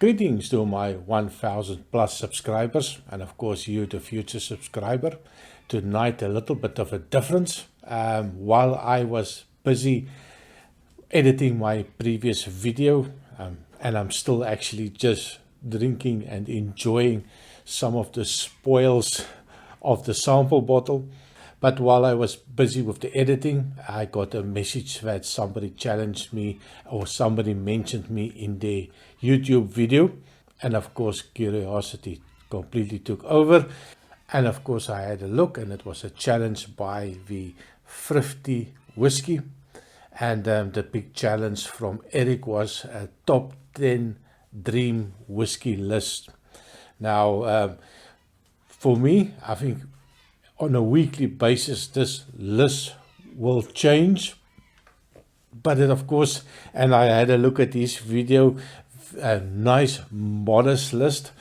Greetings to my 1000 plus subscribers, and of course you, the future subscriber. Tonight a little bit of a difference. While I was busy editing my previous video, and I'm still actually just drinking and enjoying some of the spoils of the sample bottle. But while I was busy with the editing, I got a message that somebody challenged me or somebody mentioned me in their YouTube video. And of course, curiosity completely took over. And of course, I had a look, and it was a challenge by the Thrifty Whisky. And the big challenge from Eric was a top 10 dream whiskey list. Now, for me, I think on a weekly basis, this list will change. But it, of course, and I had a look at this video, a nice, modest list.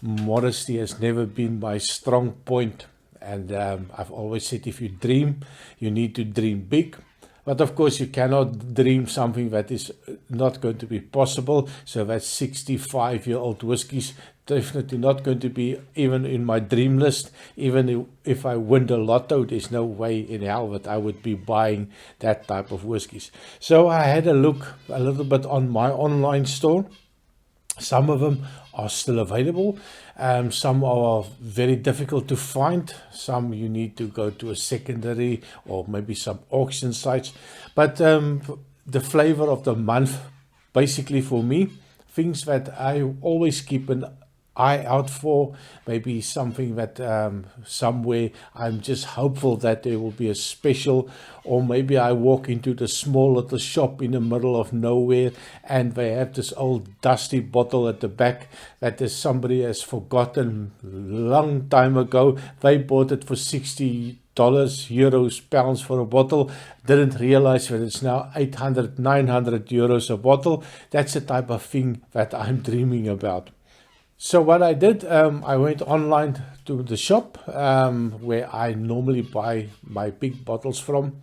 Modesty has never been my strong point. And I've always said, if you dream, you need to dream big. But of course, you cannot dream something that is not going to be possible. So that 65-year-old whiskey's definitely not going to be even in my dream list. Even if I win the lotto, there's no way in hell that I would be buying that type of whiskies. So I had a look a little bit on my online store. Some of them are still available. Some are very difficult to find. Some you need to go to a secondary or maybe some auction sites. But the flavor of the month, basically for me, things that I always keep an eye out for, maybe something that somewhere I'm just hopeful that there will be a special, or maybe I walk into the small little shop in the middle of nowhere and they have this old dusty bottle at the back that somebody has forgotten long time ago. They bought it for $60, euros, pounds for a bottle, didn't realize that it's now 800, 900 euros a bottle. That's the type of thing that I'm dreaming about. So what I did, I went online to the shop where I normally buy my big bottles from,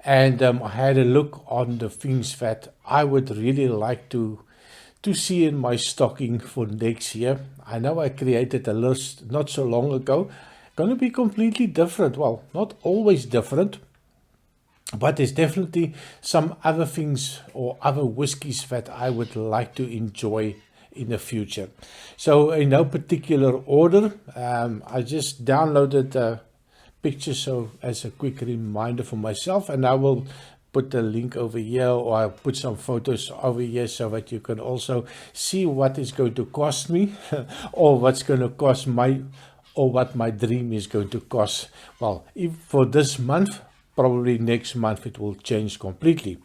and I had a look on the things that I would really like to see in my stocking for next year. I know I created a list not so long ago, going to be completely different. Well, not always different, but there's definitely some other things or other whiskies that I would like to enjoy in the future. So in no particular order, I just downloaded the picture so as a quick reminder for myself, and I will put the link over here, or I'll put some photos over here so that you can also see what is going to cost me or what's going to cost what my dream is going to cost. Well, if for this month, probably next month it will change completely.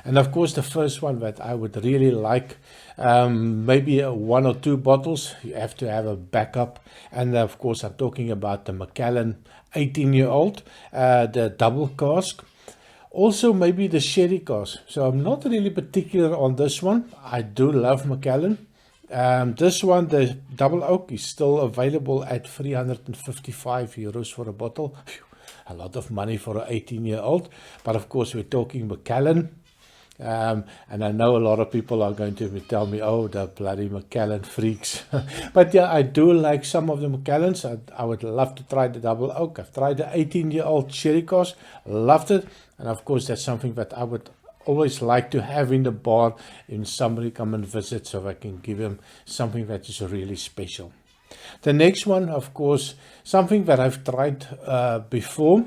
And of course, the first one that I would really like, maybe one or two bottles. You have to have a backup. And of course, I'm talking about the Macallan 18-year-old, the double cask. Also, maybe the sherry cask. So I'm not really particular on this one. I do love Macallan. This one, the double oak, is still available at 355 euros for a bottle. A lot of money for an 18-year-old. But of course, we're talking Macallan. And I know a lot of people are going to tell me, oh, the bloody Macallan freaks. But yeah, I do like some of the Macallans. I would love to try the double oak. I've tried the 18-year-old sherry cask, loved it. And of course, that's something that I would always like to have in the bar when somebody come and visit, so I can give them something that is really special. The next one, of course, something that I've tried before.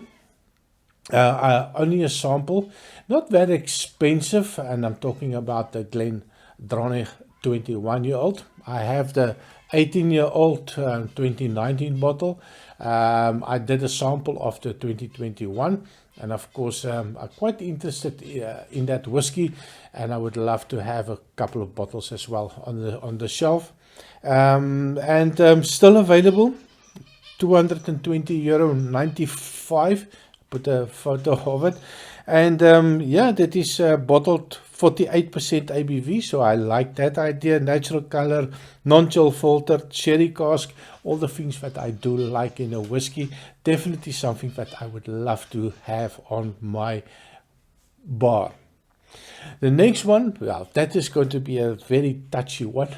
Only a sample, not very expensive, and I'm talking about the Glendronach 21-year-old. I have the 18-year-old 2019 bottle. I did a sample of the 2021, and of course I'm quite interested in that whiskey, and I would love to have a couple of bottles as well on the shelf. And still available, €220.95. Put a photo of it, and yeah, that is bottled 48% ABV, so I like that idea. Natural color, non-chill filtered, sherry cask, all the things that I do like in a whiskey. Definitely something that I would love to have on my bar. The next one, well, that is going to be a very touchy one.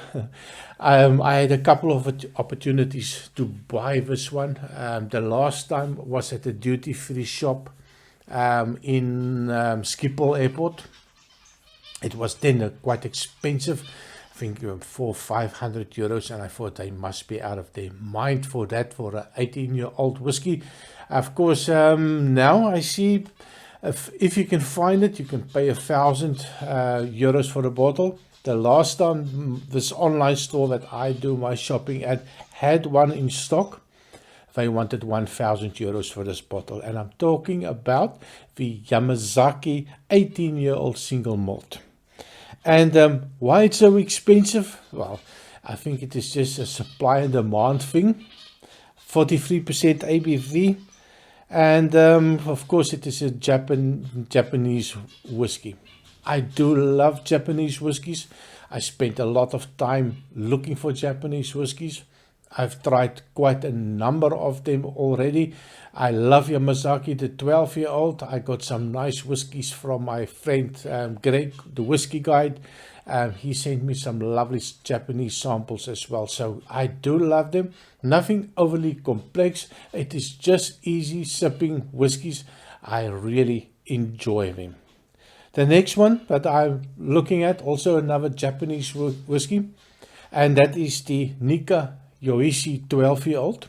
I had a couple of opportunities to buy this one. The last time was at a duty-free shop in Schiphol Airport. It was then quite expensive. I think 400-500 euros, and I thought they must be out of their mind for that, for an 18-year-old whiskey. Of course, now I see if you can find it, you can pay 1,000 euros for a bottle. The last time this online store that I do my shopping at had one in stock, they wanted 1,000 euros for this bottle. And I'm talking about the Yamazaki 18-year-old single malt. And why it's so expensive? Well, I think it is just a supply and demand thing. 43% ABV. And of course it is a Japanese whiskey. I do love Japanese whiskies. I spent a lot of time looking for Japanese whiskies. I've tried quite a number of them already. I love Yamazaki, the 12-year-old. I got some nice whiskies from my friend Greg, the whiskey guide. He sent me some lovely Japanese samples as well. So I do love them. Nothing overly complex. It is just easy sipping whiskies. I really enjoy them. The next one that I'm looking at, also another Japanese whiskey, and that is the Nika Yoichi 12-year-old.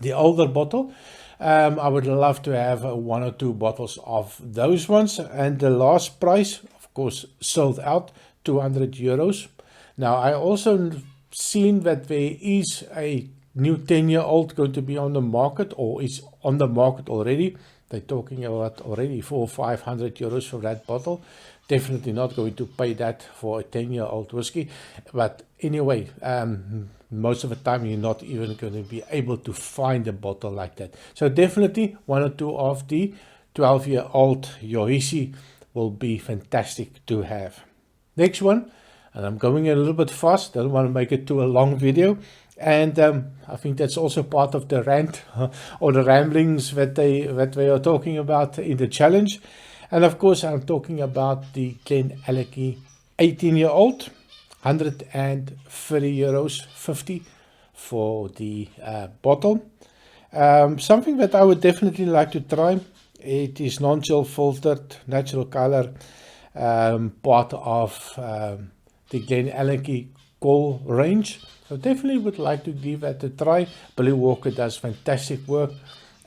The older bottle. I would love to have 1 or 2 bottles of those ones. And the last price, of course, sold out, 200 euros. Now, I also seen that there is a new 10-year-old going to be on the market, or is on the market already. They're talking about already 400 or 500 euros for that bottle. Definitely not going to pay that for a 10-year-old whiskey. But anyway, most of the time you're not even going to be able to find a bottle like that. So definitely 1 or 2 of the 12-year-old Yoichi will be fantastic to have. Next one, and I'm going a little bit fast, don't want to make it too a long video. And I think that's also part of the rant or the ramblings that they are talking about in the challenge. And of course, I'm talking about the Glenallachie 18-year-old, 130 euros 50 for the bottle. Something that I would definitely like to try. It is non-chill filtered, natural color, part of the Glenallachie Call range. So definitely would like to give that a try. Billy Walker does fantastic work.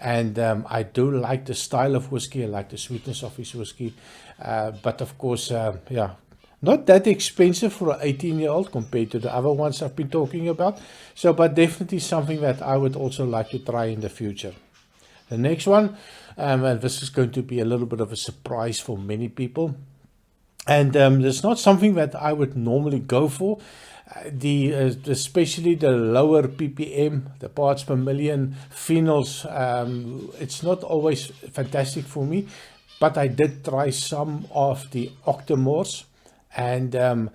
And I do like the style of whiskey. I like the sweetness of his whiskey. But of course, yeah, not that expensive for an 18-year-old compared to the other ones I've been talking about. So, but definitely something that I would also like to try in the future. The next one, and this is going to be a little bit of a surprise for many people. And it's not something that I would normally go for. Especially the lower ppm, the parts per million phenols, it's not always fantastic for me, but I did try some of the Octomores, and I'm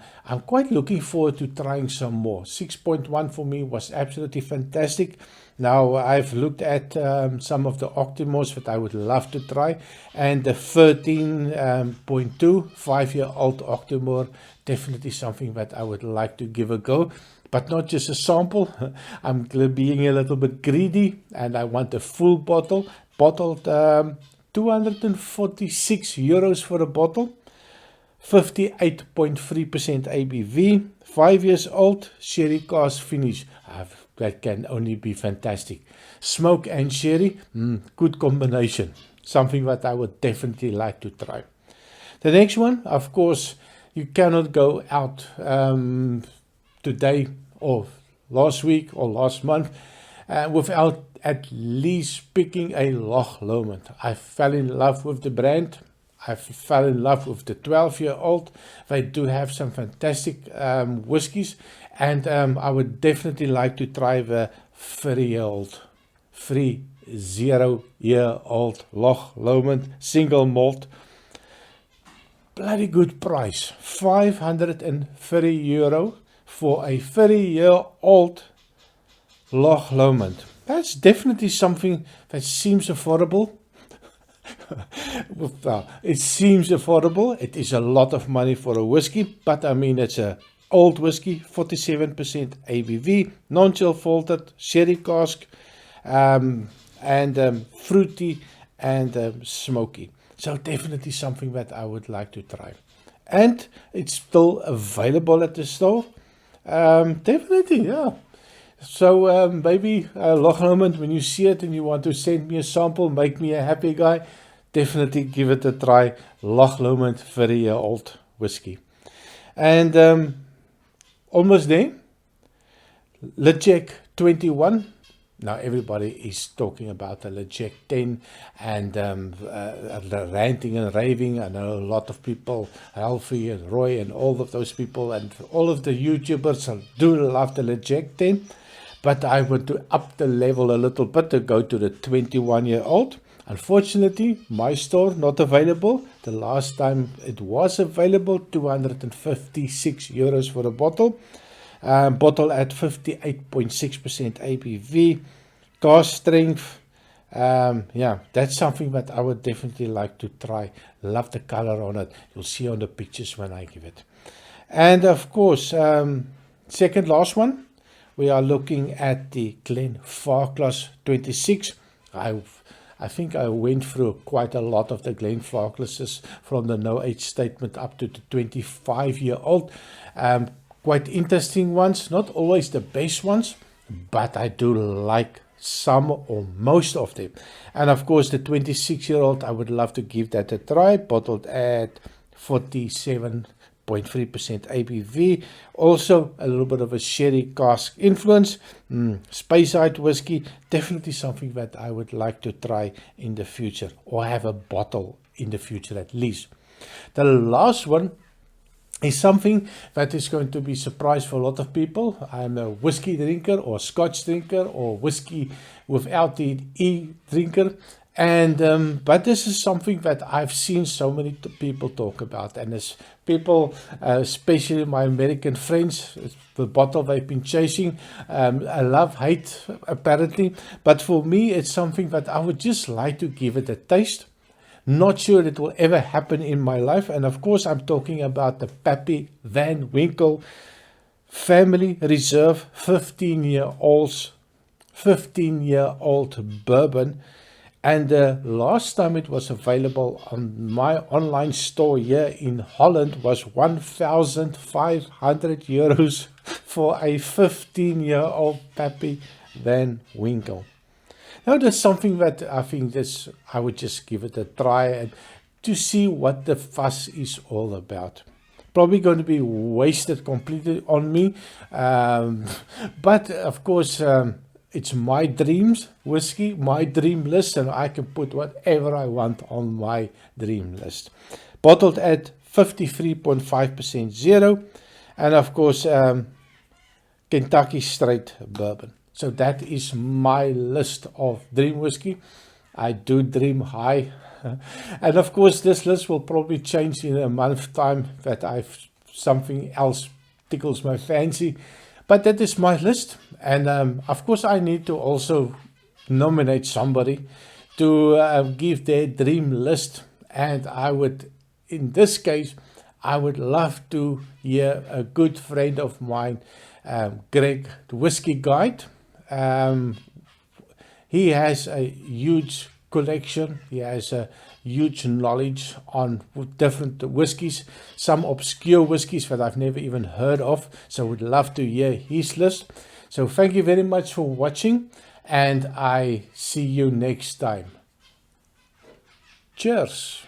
quite looking forward to trying some more. 6.1 for me was absolutely fantastic. Now I've looked at some of the Octomores that I would love to try, and the 13.2 5-year-old Octomore, definitely something that I would like to give a go, but not just a sample. I'm being a little bit greedy, and I want a full bottle, bottled 246 euros for a bottle, 58.3% ABV, 5 years old, sherry cask finish. That can only be fantastic. Smoke and sherry, good combination. Something that I would definitely like to try. The next one, of course, you cannot go out today or last week or last month without at least picking a Loch Lomond. I fell in love with the brand. I fell in love with the 12-year-old. They do have some fantastic whiskies, and I would definitely like to try the 30-year-old Loch Lomond single malt. Bloody good price, 530 euro for a 30-year-old Loch Lomond. That's definitely something that seems affordable. It seems affordable. It is a lot of money for a whiskey, but I mean, it's a old whiskey, 47% ABV, non-chill filtered, sherry cask, and fruity and smoky. So definitely something that I would like to try. And it's still available at the store. Definitely, yeah. So maybe Loch Lomond, when you see it and you want to send me a sample, make me a happy guy, definitely give it a try. Loch Lomond, very old whiskey. And almost there. Lejack 21. Now everybody is talking about the Lejack 10 and ranting and raving. I know a lot of people, Alfie and Roy and all of those people and all of the YouTubers do love the Lejack 10. But I want to up the level a little bit to go to the 21-year-old. Unfortunately, my store not available. The last time it was available, 256 euros for a bottle. Bottle at 58.6% ABV. Cask strength. Yeah, that's something that I would definitely like to try. Love the color on it. You'll see on the pictures when I give it. And of course, second last one. We are looking at the Glenfarclas 26. I think I went through quite a lot of the Glenfarclases from the no age statement up to the 25-year-old. Quite interesting ones, not always the best ones, but I do like some or most of them. And of course, the 26-year-old, I would love to give that a try, bottled at 47.3% ABV. Also a little bit of a sherry cask influence. Speyside whiskey, definitely something that I would like to try in the future, or have a bottle in the future at least. The last one is something that is going to be a surprise for a lot of people. I'm a whiskey drinker or Scotch drinker or whiskey without the E drinker. And but this is something that I've seen so many people talk about, and as people, especially my American friends, the bottle they've been chasing, I love hate apparently, but for me it's something that I would just like to give it a taste. Not sure it will ever happen in my life, and of course I'm talking about the Pappy Van Winkle Family Reserve 15-year-old bourbon. And the last time it was available on my online store here in Holland was 1,500 euros for a 15-year-old Pappy Van Winkle. Now that's something that I think I would just give it a try and to see what the fuss is all about. Probably going to be wasted completely on me, but of course it's my dreams whiskey, my dream list, and I can put whatever I want on my dream list. Bottled at 53.5% zero, and of course Kentucky straight bourbon. So that is my list of dream whiskey. I do dream high. And of course this list will probably change in a month's time that something else tickles my fancy. But that is my list. And of course I need to also nominate somebody to give their dream list. And I would, in this case, I would love to hear a good friend of mine, Greg, the Whiskey Guide. He has a huge collection. He has a huge knowledge on different whiskies, some obscure whiskies that I've never even heard of. So would love to hear his list. So thank you very much for watching, and I see you next time. Cheers.